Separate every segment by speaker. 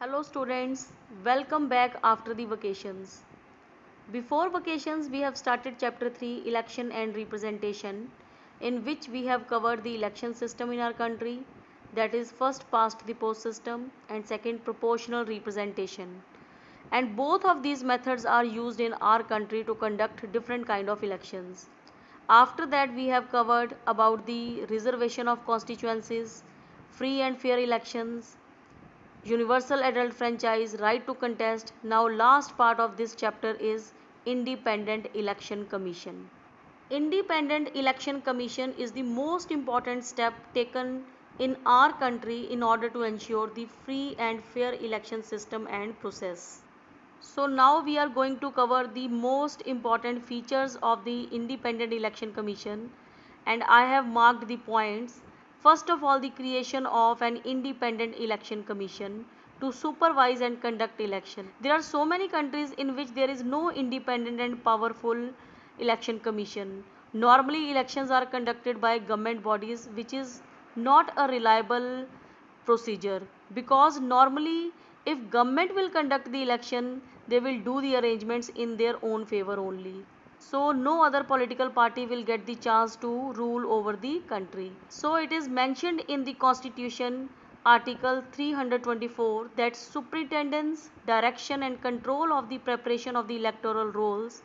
Speaker 1: Hello students, welcome back after the vacations. Before vacations we have started chapter 3 election and representation, in which we have covered the election system in our country, that is first past the post system and second proportional representation. And both of these methods are used in our country to conduct different kind of elections. After that we have covered about the reservation of constituencies, free and fair elections, universal adult franchise, right to contest. Now last part of this chapter is independent election commission. Independent election commission is the most important step taken in our country in order to ensure the free and fair election system and process. So now we are going to cover the most important features of the Independent Election Commission, and I have marked the points. First of all, the creation of an Independent Election Commission to supervise and conduct election. There are so many countries in which there is no independent and powerful election commission. Normally elections are conducted by government bodies, which is not a reliable procedure, because normally if government will conduct the election, they will do the arrangements in their own favor only, so no other political party will get the chance to rule over the country. So it is mentioned in the constitution, article 324, that superintendence, direction and control of the preparation of the electoral rolls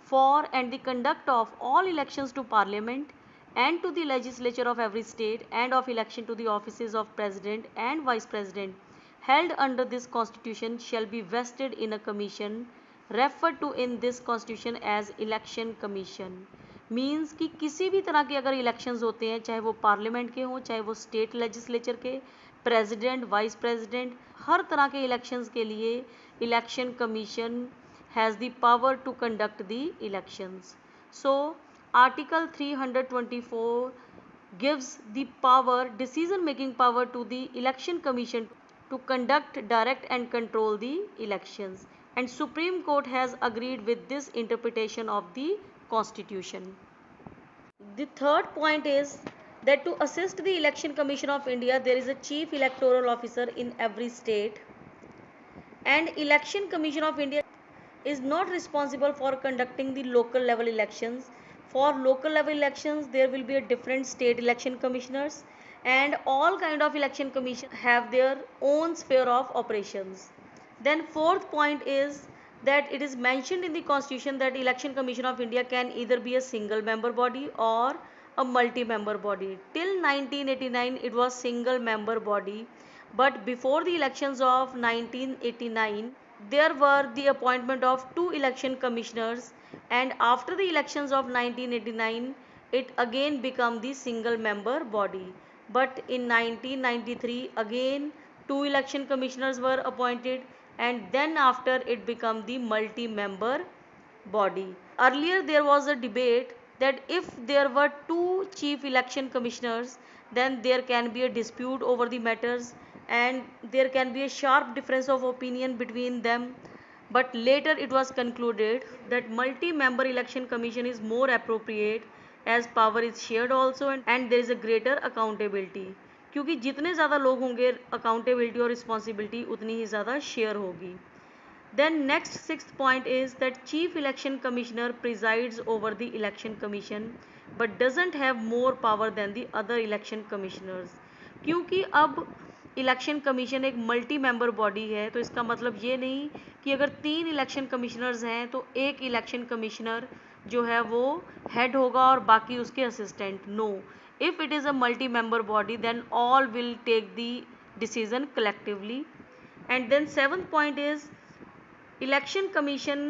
Speaker 1: for and the conduct of all elections to parliament and to the legislature of every state, and of election to the offices of president and vice president held under this constitution shall be vested in a commission referred to in this constitution as election commission. Means कि किसी भी तरह के अगर elections होते हैं, चाहे वो पार्लियामेंट के हों, चाहे वो स्टेट लेजिस्लेचर के, प्रेसिडेंट, वाइस प्रेसिडेंट, हर तरह के इलेक्शंस के लिए election commission has the power to conduct the elections. So article 324 gives the power, decision making power, to the election commission to conduct, direct and control the elections, and Supreme Court has agreed with this interpretation of the constitution. The third point is that to assist the election commission of India, there is a chief electoral officer in every state, and election commission of India is not responsible for conducting the local level elections. For local level elections there will be a different state election commissioners, and all kind of election commission have their own sphere of operations. Then fourth point is that it is mentioned in the constitution that election commission of India can either be a single member body or a multi member body. Till 1989 it was single member body, but before the elections of 1989 there were the appointment of two election commissioners, and after the elections of 1989 it again became the single member body. But in 1993 again two election commissioners were appointed, and then after it became the multi member body. Earlier there was a debate that if there were two chief election commissioners, then there can be a dispute over the matters and there can be a sharp difference of opinion between them. But later it was concluded that multi-member election commission is more appropriate, as power is shared also and there is a greater accountability, क्योंकि जितने ज़्यादा लोग होंगे accountability और responsibility उतनी ही ज़्यादा share होगी. Then next sixth point is that chief election commissioner presides over the election commission but doesn't have more power than the other election commissioners. क्योंकि अब इलेक्शन कमीशन एक मल्टी मेंबर बॉडी है, तो इसका मतलब ये नहीं कि अगर तीन इलेक्शन कमिश्नर्स हैं तो एक इलेक्शन कमिश्नर जो है वो हेड होगा और बाकी उसके assistant. No, if it is a multi member body then all will take the decision collectively. And then seventh point is election commission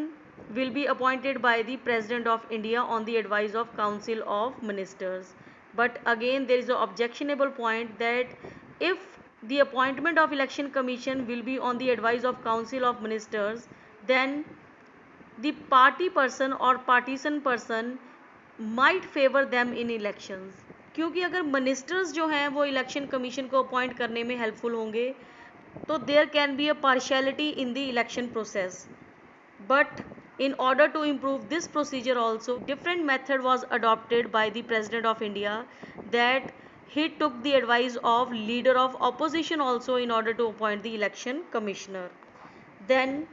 Speaker 1: will be appointed by the President of India on the advice of Council of Ministers. But again there is an objectionable point that if the appointment of election commission will be on the advice of Council of Ministers, then the party person or partisan person might favor them in elections. क्योंकि अगर ministers जो हैं वो election commission को appoint करने में helpful होंगे तो there can be a partiality in the election process. But in order to improve this procedure also, different method was adopted by the President of India, that he took the advice of leader of opposition also in order to appoint the election commissioner. Then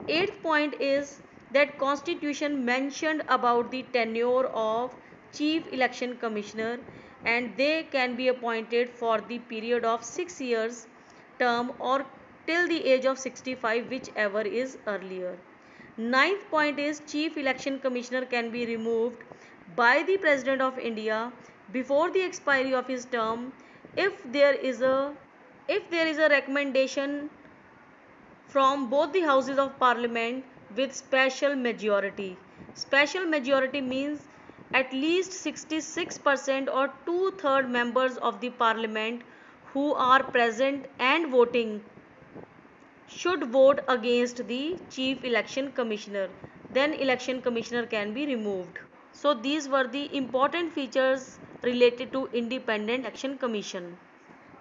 Speaker 1: eighth point is that constitution mentioned about the tenure of chief election commissioner, and they can be appointed for the period of 6 years term or till the age of 65, whichever is earlier. Ninth point is chief election commissioner can be removed by the president of India before the expiry of his term if there is a recommendation from both the houses of parliament with special majority. Special majority means at least 66% or two-thirds members of the parliament who are present and voting should vote against the chief election commissioner. Then election commissioner can be removed. So these were the important features related to independent election commission.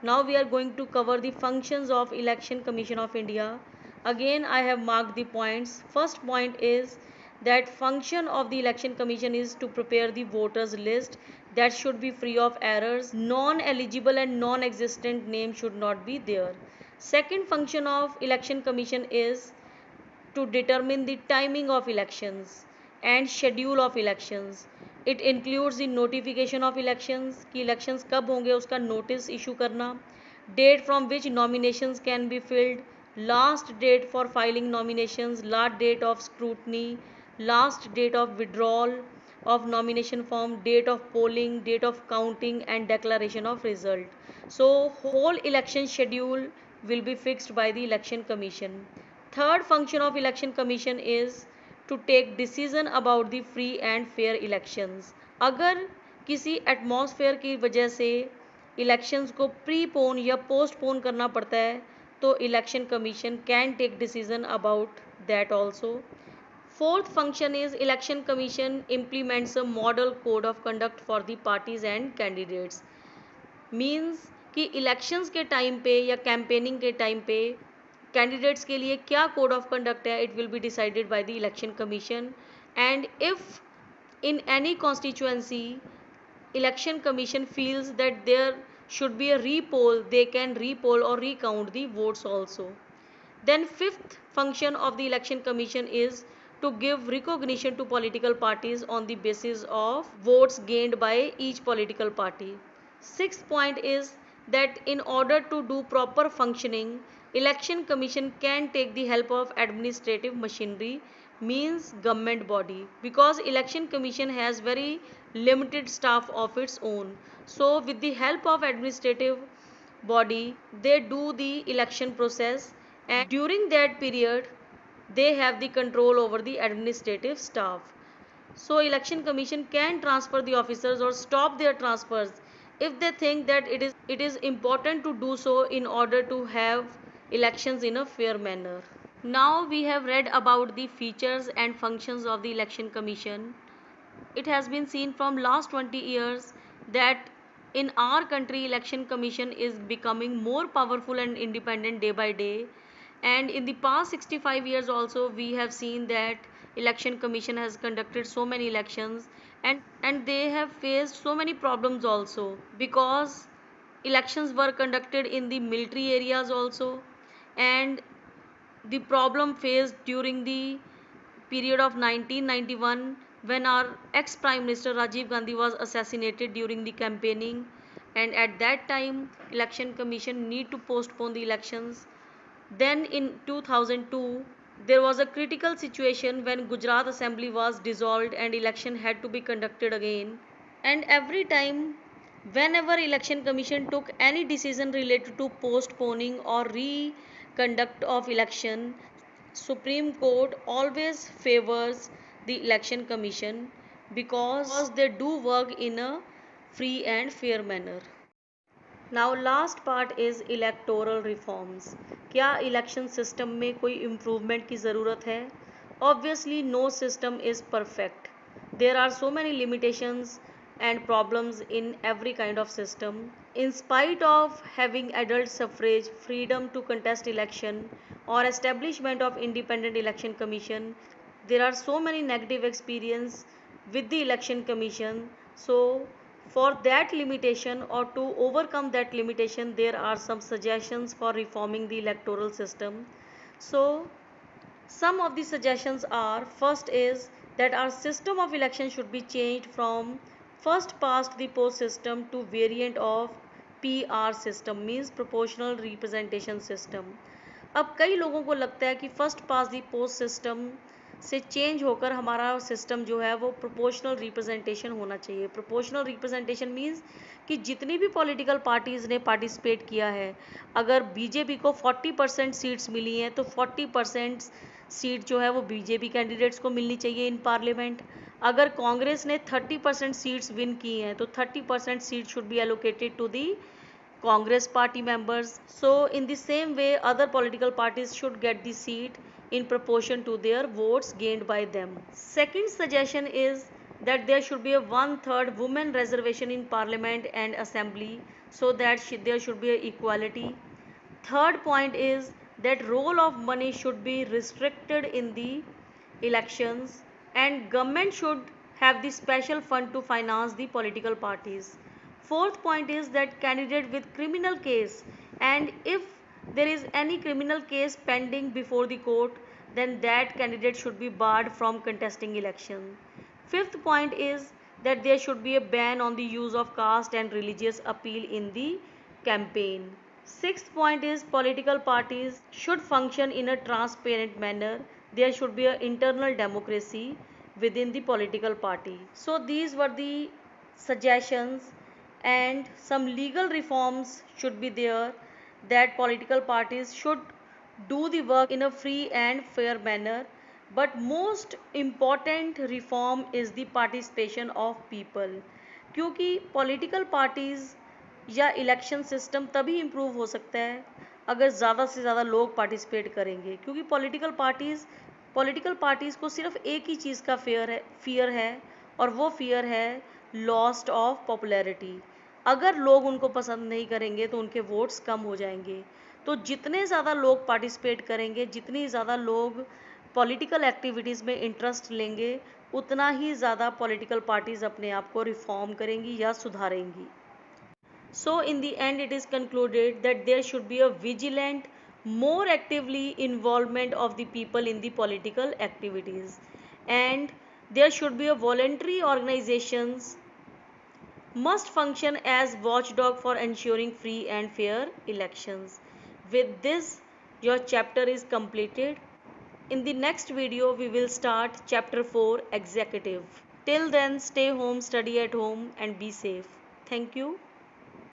Speaker 1: Now we are going to cover the functions of election commission of India. Again I have marked the points. First point is that function of the election commission is to prepare the voters list that should be free of errors. Non eligible and non existent names should not be there. Second function of election commission is to determine the timing of elections and schedule of elections. It includes the notification of elections कि elections कब होंगे उसका notice issue करना, date from which nominations can be filled, last date for filing nominations, last date of scrutiny, last date of withdrawal of nomination form, date of polling, date of counting and declaration of result. So whole election schedule will be fixed by the election commission. Third function of election commission is to take decision about the free and fair elections. अगर किसी atmosphere की वजह से elections को prepone या postpone करना पड़ता है तो election commission can take decision about that also. Fourth function is election commission implements a model code of conduct for the parties and candidates. Means कि इलेक्शंस के टाइम पे या कैंपेनिंग के टाइम पे कैंडिडेट्स के लिए क्या कोड ऑफ कंडक्ट है, it will be decided by the election commission. And if in any constituency election commission feels that there should be a repoll, they can repoll or recount the votes also. Then fifth function of the election commission is to give recognition to political parties on the basis of votes gained by each political party. Sixth point is that in order to do proper functioning, election commission can take the help of administrative machinery, means government body, because election commission has very limited staff of its own. So with the help of administrative body they do the election process, and during that period they have the control over the administrative staff. So election commission can transfer the officers or stop their transfers if they think that it is important to do so in order to have elections in a fair manner. Now we have read about the features and functions of the election commission. It has been seen from last 20 years that in our country election commission is becoming more powerful and independent day by day, and in the past 65 years also we have seen that election commission has conducted so many elections, and they have faced so many problems also, because elections were conducted in the military areas also, and the problem faced during the period of 1991 when our ex Prime Minister Rajiv Gandhi was assassinated during the campaigning, and at that time election commission need to postpone the elections. Then in 2002 there was a critical situation when Gujarat Assembly was dissolved and election had to be conducted again, and every time whenever election commission took any decision related to postponing or reconduct of election, Supreme Court always favors the election commission because they do work in a free and fair manner. Now last part is electoral reforms. क्या election system में कोई improvement की ज़रूरत है? Obviously no system is perfect. There are so many limitations and problems in every kind of system. In spite of having adult suffrage, freedom to contest election, or establishment of independent election commission, there are so many negative experience with the election commission. So For that limitation or to overcome that limitation, there are some suggestions for reforming the electoral system. So some of the suggestions are, first is that our system of election should be changed from first past the post system to variant of PR system, means proportional representation system. अब कई लोगों को लगता है कि first pass दी post system से change होकर हमारा सिस्टम जो है वो प्रोपोर्शनल रिप्रेजेंटेशन होना चाहिए। प्रोपोर्शनल रिप्रेजेंटेशन मीन्स कि जितनी भी पॉलिटिकल पार्टीज़ ने पार्टिसिपेट किया है, अगर बीजेपी को 40% सीट्स मिली हैं तो 40% सीट जो है वो बीजेपी कैंडिडेट्स को मिलनी चाहिए इन पार्लियामेंट। अगर कांग्रेस ने 30% सीट्स विन की हैं तो 30% seat should be allocated to the Congress party members. So in the same way, other political parties should get the seat in proportion to their votes gained by them. Second suggestion is that there should be a 1/3 women reservation in parliament and assembly, so that there should be a equality. Third point is that role of money should be restricted in the elections, and government should have the special fund to finance the political parties. Fourth point is that candidate with criminal case, and if there is any criminal case pending before the court, then that candidate should be barred from contesting election. Fifth point is that there should be a ban on the use of caste and religious appeal in the campaign. Sixth point is political parties should function in a transparent manner. There should be an internal democracy within the political party. So these were the suggestions, and some legal reforms should be there, that political parties should do the work in a free and fair manner. But most important reform is the participation of people, क्योंकि political parties या election system तभी improve हो सकता है अगर ज़्यादा से ज़्यादा लोग पार्टिसिपेट करेंगे, क्योंकि पॉलिटिकल पार्टीज़ को सिर्फ एक ही चीज़ का फियर है और वो फियर है लॉस्ट ऑफ पॉपुलैरिटी। अगर लोग उनको पसंद नहीं करेंगे तो उनके वोट्स कम हो जाएंगे। तो जितने ज़्यादा लोग पार्टिसिपेट करेंगे, जितनी ज़्यादा लोग पॉलिटिकल एक्टिविटीज़ में इंटरेस्ट लेंगे, उतना ही ज़्यादा पॉलिटिकल पार्टीज़ अपने आप को रिफॉर्म करेंगी या सुधारेंगी। So in the end it is concluded that there should be a vigilant, more actively involvement of the people in the political activities, and there should be a voluntary organizations must function as watchdog for ensuring free and fair elections. With this, your chapter is completed. In the next video, we will start chapter 4, Executive. Till then, stay home, study at home, and be safe. Thank you.